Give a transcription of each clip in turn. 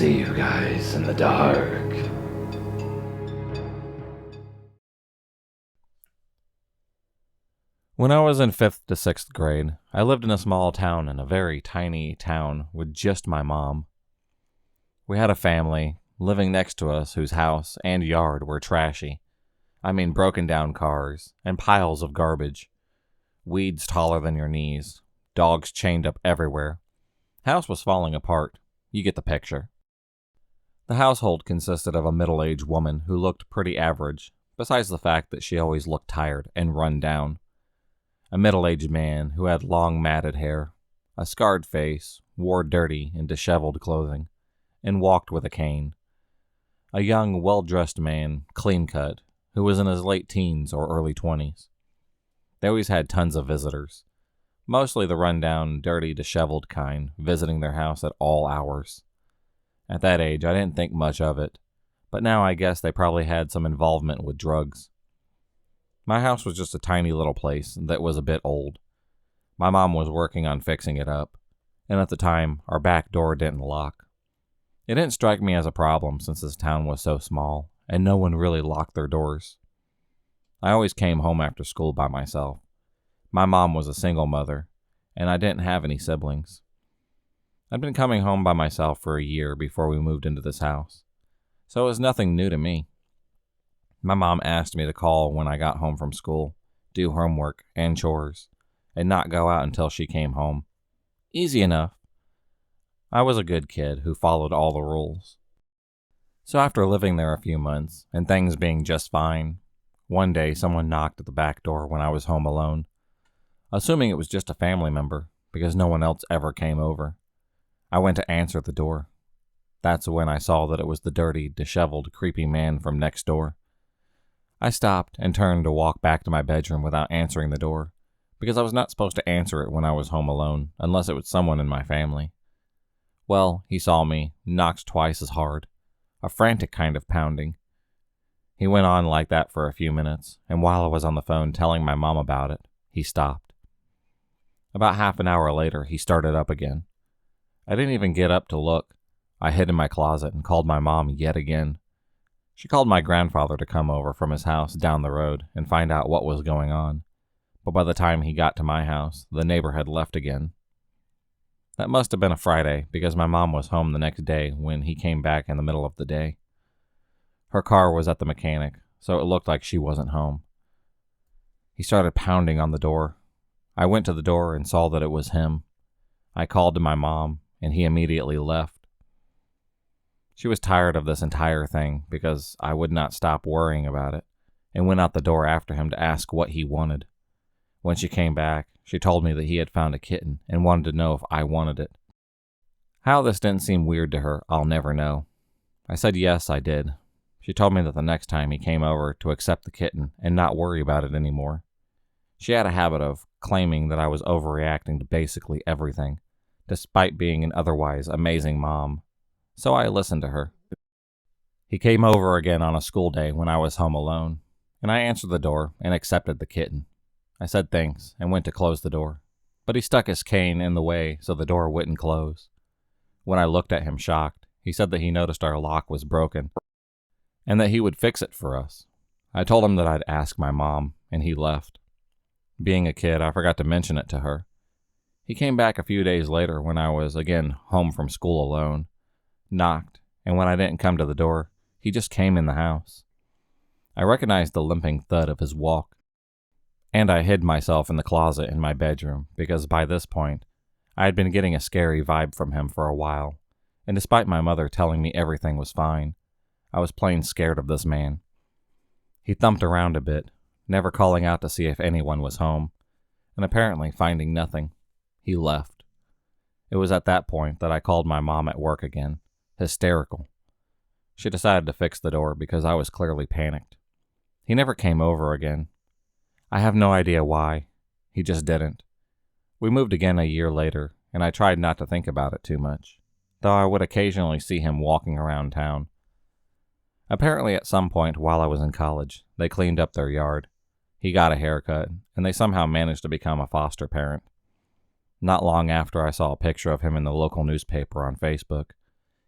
see you guys in the dark. When I was in 5th to 6th grade, I lived in a small town in a very tiny town with just my mom. We had a family living next to us whose house and yard were trashy. I mean broken down cars and piles of garbage. Weeds taller than your knees. Dogs chained up everywhere. House was falling apart. You get the picture. The household consisted of a middle-aged woman who looked pretty average, besides the fact that she always looked tired and run down. A middle-aged man who had long matted hair, a scarred face, wore dirty and disheveled clothing, and walked with a cane. A young, well-dressed man, clean-cut, who was in his late teens or early 20s. They always had tons of visitors, mostly the run-down, dirty, disheveled kind, visiting their house at all hours. At that age, I didn't think much of it, but now I guess they probably had some involvement with drugs. My house was just a tiny little place that was a bit old. My mom was working on fixing it up, and at the time, our back door didn't lock. It didn't strike me as a problem since this town was so small, and no one really locked their doors. I always came home after school by myself. My mom was a single mother, and I didn't have any siblings. I'd been coming home by myself for a year before we moved into this house, so it was nothing new to me. My mom asked me to call when I got home from school, do homework and chores, and not go out until she came home. Easy enough. I was a good kid who followed all the rules. So after living there a few months, and things being just fine, one day someone knocked at the back door when I was home alone, assuming it was just a family member, because no one else ever came over. I went to answer the door. That's when I saw that it was the dirty, disheveled, creepy man from next door. I stopped and turned to walk back to my bedroom without answering the door, because I was not supposed to answer it when I was home alone, unless it was someone in my family. Well, he saw me, knocked twice as hard, a frantic kind of pounding. He went on like that for a few minutes, and while I was on the phone telling my mom about it, he stopped. About half an hour later, he started up again. I didn't even get up to look. I hid in my closet and called my mom yet again. She called my grandfather to come over from his house down the road and find out what was going on, but by the time he got to my house, the neighbor had left again. That must have been a Friday, because my mom was home the next day when he came back in the middle of the day. Her car was at the mechanic, so it looked like she wasn't home. He started pounding on the door. I went to the door and saw that it was him. I called to my mom, and he immediately left. She was tired of this entire thing because I would not stop worrying about it, and went out the door after him to ask what he wanted. When she came back, she told me that he had found a kitten and wanted to know if I wanted it. How this didn't seem weird to her, I'll never know. I said yes, I did. She told me that the next time he came over to accept the kitten and not worry about it anymore. She had a habit of claiming that I was overreacting to basically everything, despite being an otherwise amazing mom. So I listened to her. He came over again on a school day when I was home alone, and I answered the door and accepted the kitten. I said thanks and went to close the door, but he stuck his cane in the way so the door wouldn't close. When I looked at him shocked, he said that he noticed our lock was broken and that he would fix it for us. I told him that I'd ask my mom, and he left. Being a kid, I forgot to mention it to her. He came back a few days later when I was again home from school alone, knocked, and when I didn't come to the door, he just came in the house. I recognized the limping thud of his walk, and I hid myself in the closet in my bedroom because by this point, I had been getting a scary vibe from him for a while, and despite my mother telling me everything was fine, I was plain scared of this man. He thumped around a bit, never calling out to see if anyone was home, and apparently finding nothing, he left. It was at that point that I called my mom at work again, hysterical. She decided to fix the door because I was clearly panicked. He never came over again. I have no idea why. He just didn't. We moved again a year later, and I tried not to think about it too much, though I would occasionally see him walking around town. Apparently at some point while I was in college, they cleaned up their yard. He got a haircut, and they somehow managed to become a foster parent. Not long after I saw a picture of him in the local newspaper on Facebook.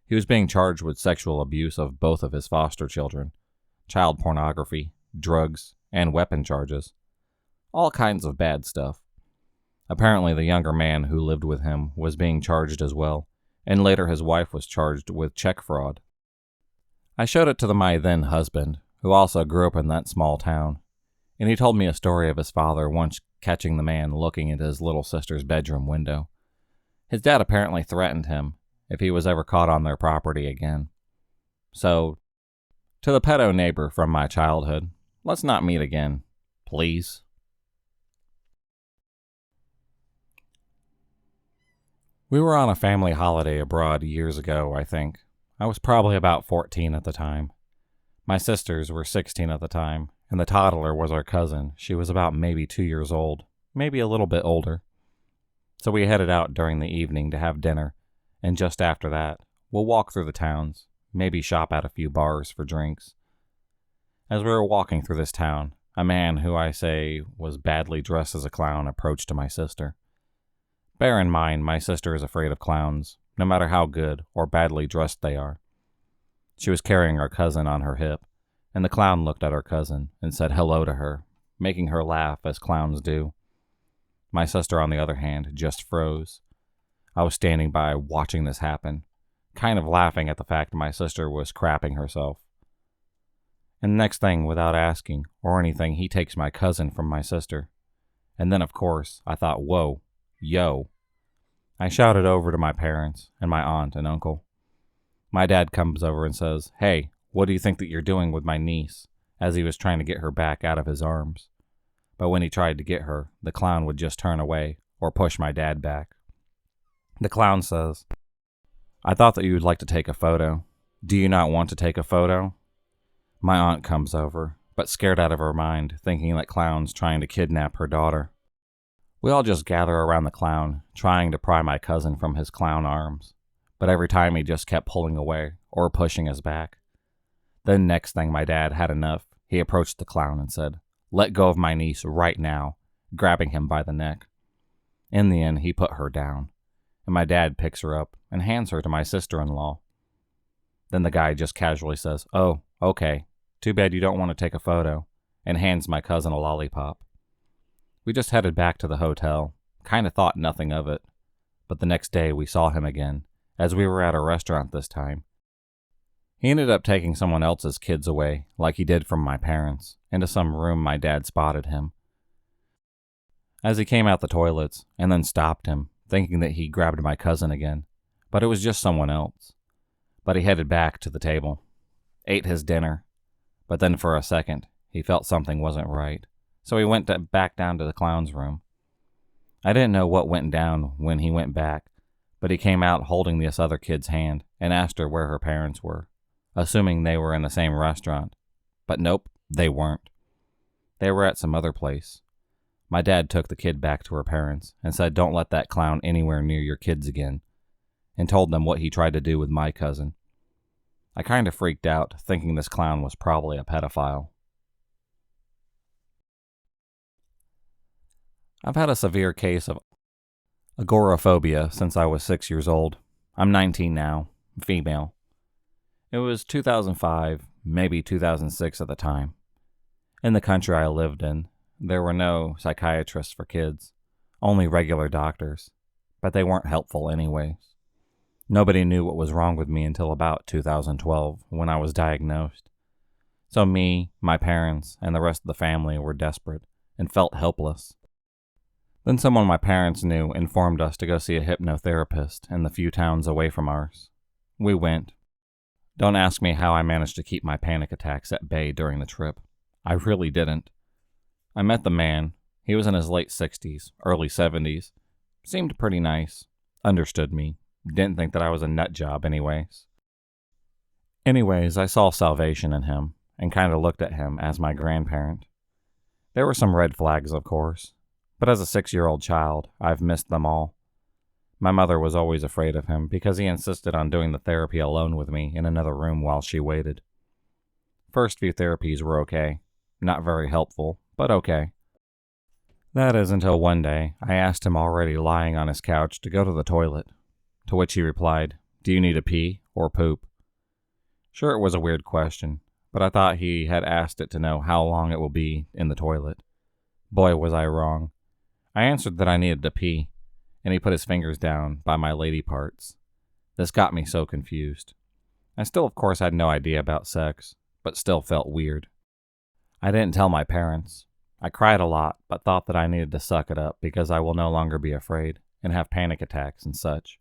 He He was being charged with sexual abuse of both of his foster children, child pornography, drugs, and weapon charges. All kinds of bad stuff. Apparently, the younger man who lived with him was being charged as well, and later his wife was charged with check fraud. I showed it to my then husband, who also grew up in that small town, and he told me a story of his father once catching the man looking into his little sister's bedroom window. His dad apparently threatened him if he was ever caught on their property again. So, to the pedo neighbor from my childhood, let's not meet again, please. We were on a family holiday abroad years ago, I think. I was probably about 14 at the time. My sisters were 16 at the time, and the toddler was our cousin. She was about maybe 2 years old, maybe a little bit older. So we headed out during the evening to have dinner, and just after that, we'll walk through the towns, maybe shop at a few bars for drinks. As we were walking through this town, a man who I say was badly dressed as a clown approached my sister. Bear in mind, my sister is afraid of clowns, no matter how good or badly dressed they are. She was carrying our cousin on her hip, and the clown looked at our cousin and said hello to her, making her laugh as clowns do. My sister, on the other hand, just froze. I was standing by watching this happen, kind of laughing at the fact my sister was crapping herself. And the next thing, without asking or anything, he takes my cousin from my sister. And then, of course, I thought, whoa, yo. I shouted over to my parents and my aunt and uncle. My dad comes over and says, "Hey, what do you think that you're doing with my niece?" as he was trying to get her back out of his arms. But when he tried to get her, the clown would just turn away or push my dad back. The clown says, "I thought that you would like to take a photo. Do you not want to take a photo?" My aunt comes over, but scared out of her mind, thinking that clown's trying to kidnap her daughter. We all just gather around the clown, trying to pry my cousin from his clown arms, but every time he just kept pulling away or pushing us back. Then next thing my dad had enough, he approached the clown and said, "Let go of my niece right now," grabbing him by the neck. In the end, he put her down, and my dad picks her up and hands her to my sister-in-law. Then the guy just casually says, "Oh, okay, too bad you don't want to take a photo," and hands my cousin a lollipop. We just headed back to the hotel, kind of thought nothing of it, but the next day we saw him again, as we were at a restaurant this time. He ended up taking someone else's kids away, like he did from my parents, into some room my dad spotted him. As he came out the toilets, and then stopped him, thinking that he grabbed my cousin again, but it was just someone else. But he headed back to the table, ate his dinner, but then for a second, he felt something wasn't right. So he went back down to the clown's room. I didn't know what went down when he went back, but he came out holding this other kid's hand and asked her where her parents were, assuming they were in the same restaurant. But nope, they weren't. They were at some other place. My dad took the kid back to her parents and said, "Don't let that clown anywhere near your kids again," and told them what he tried to do with my cousin. I kind of freaked out, thinking this clown was probably a pedophile. I've had a severe case of agoraphobia since I was 6 years old. I'm 19 now, female. It was 2005, maybe 2006 at the time. In the country I lived in, there were no psychiatrists for kids, only regular doctors, but they weren't helpful anyways. Nobody knew what was wrong with me until about 2012, when I was diagnosed. So me, my parents, and the rest of the family were desperate and felt helpless. Then someone my parents knew informed us to go see a hypnotherapist in the few towns away from ours. We went. Don't ask me how I managed to keep my panic attacks at bay during the trip. I really didn't. I met the man. He was in his late 60s, early 70s. Seemed pretty nice. Understood me. Didn't think that I was a nut job anyways. I saw salvation in him and kind of looked at him as my grandparent. There were some red flags, of course. But as a 6-year-old child, I've missed them all. My mother was always afraid of him because he insisted on doing the therapy alone with me in another room while she waited. First few therapies were okay. Not very helpful, but okay. That is until one day I asked him already lying on his couch to go to the toilet, to which he replied, Do you need a pee or poop? Sure, it was a weird question, but I thought he had asked it to know how long it will be in the toilet. Boy, was I wrong. I answered that I needed to pee, and he put his fingers down by my lady parts. This got me so confused. I still, of course, had no idea about sex, but still felt weird. I didn't tell my parents. I cried a lot, but thought that I needed to suck it up because I will no longer be afraid and have panic attacks and such.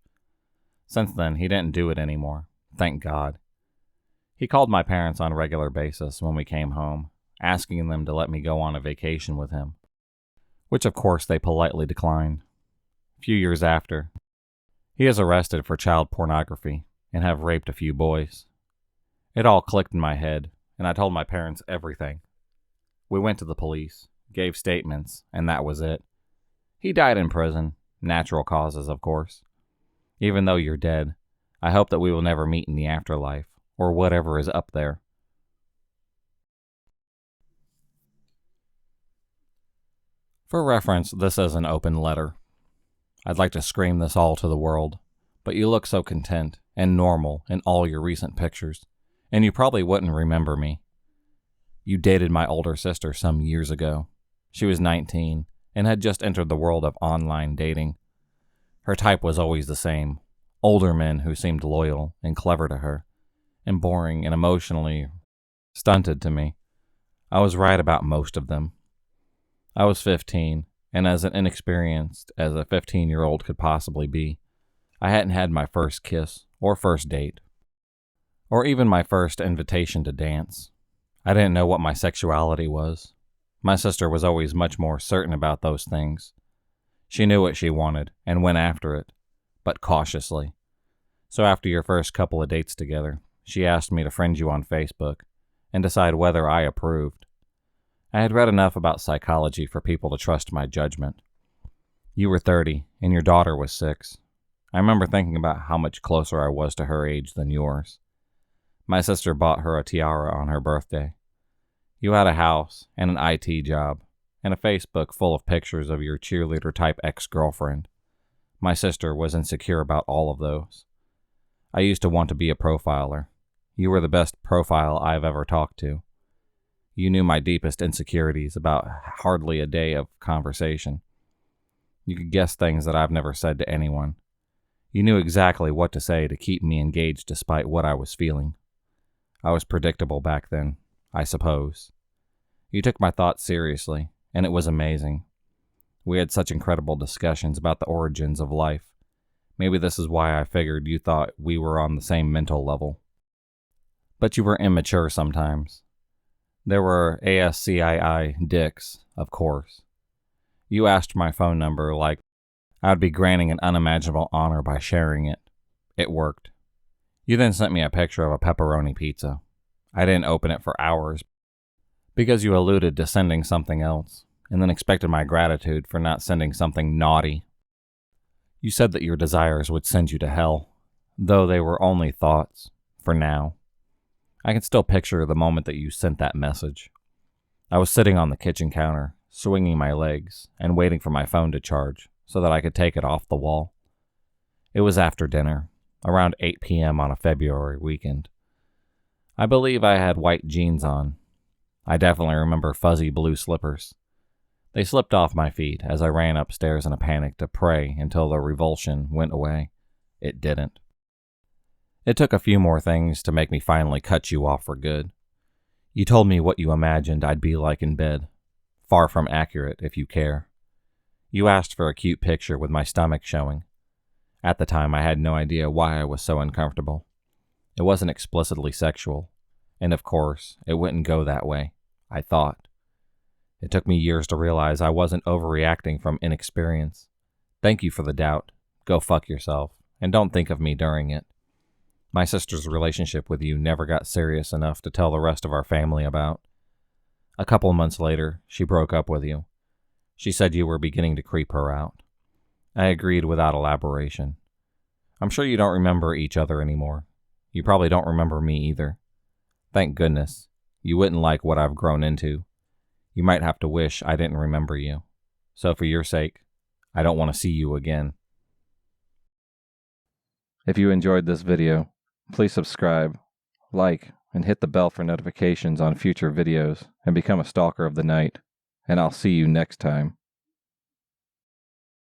Since then, he didn't do it anymore. Thank God. He called my parents on a regular basis when we came home, asking them to let me go on a vacation with him, which of course they politely declined. A few years after, he is arrested for child pornography and have raped a few boys. It all clicked in my head, and I told my parents everything. We went to the police, gave statements, and that was it. He died in prison, natural causes, of course. Even though you're dead, I hope that we will never meet in the afterlife, or whatever is up there. For reference, this is an open letter. I'd like to scream this all to the world, but you look so content and normal in all your recent pictures, and you probably wouldn't remember me. You dated my older sister some years ago. She was 19 and had just entered the world of online dating. Her type was always the same, older men who seemed loyal and clever to her, and boring and emotionally stunted to me. I was right about most of them. I was 15, and as inexperienced as a 15-year-old could possibly be, I hadn't had my first kiss or first date, or even my first invitation to dance. I didn't know what my sexuality was. My sister was always much more certain about those things. She knew what she wanted and went after it, but cautiously. So after your first couple of dates together, she asked me to friend you on Facebook and decide whether I approved. I had read enough about psychology for people to trust my judgment. You were 30 and your daughter was 6. I remember thinking about how much closer I was to her age than yours. My sister bought her a tiara on her birthday. You had a house and an IT job and a Facebook full of pictures of your cheerleader-type ex-girlfriend. My sister was insecure about all of those. I used to want to be a profiler. You were the best profile I've ever talked to. You knew my deepest insecurities about hardly a day of conversation. You could guess things that I've never said to anyone. You knew exactly what to say to keep me engaged despite what I was feeling. I was predictable back then, I suppose. You took my thoughts seriously, and it was amazing. We had such incredible discussions about the origins of life. Maybe this is why I figured you thought we were on the same mental level. But you were immature sometimes. There were ASCII dicks, of course. You asked my phone number like I would be granting an unimaginable honor by sharing it. It worked. You then sent me a picture of a pepperoni pizza. I didn't open it for hours because you alluded to sending something else, and then expected my gratitude for not sending something naughty. You said that your desires would send you to hell, though they were only thoughts, for now. I can still picture the moment that you sent that message. I was sitting on the kitchen counter, swinging my legs, and waiting for my phone to charge so that I could take it off the wall. It was after dinner, around 8 p.m. on a February weekend. I believe I had white jeans on. I definitely remember fuzzy blue slippers. They slipped off my feet as I ran upstairs in a panic to pray until the revulsion went away. It didn't. It took a few more things to make me finally cut you off for good. You told me what you imagined I'd be like in bed. Far from accurate, if you care. You asked for a cute picture with my stomach showing. At the time, I had no idea why I was so uncomfortable. It wasn't explicitly sexual, and of course, it wouldn't go that way, I thought. It took me years to realize I wasn't overreacting from inexperience. Thank you for the doubt. Go fuck yourself, and don't think of me during it. My sister's relationship with you never got serious enough to tell the rest of our family about. A couple months later, she broke up with you. She said you were beginning to creep her out. I agreed without elaboration. I'm sure you don't remember each other anymore. You probably don't remember me either. Thank goodness. You wouldn't like what I've grown into. You might have to wish I didn't remember you. So for your sake, I don't want to see you again. If you enjoyed this video, please subscribe, like, and hit the bell for notifications on future videos and become a stalker of the night. And I'll see you next time.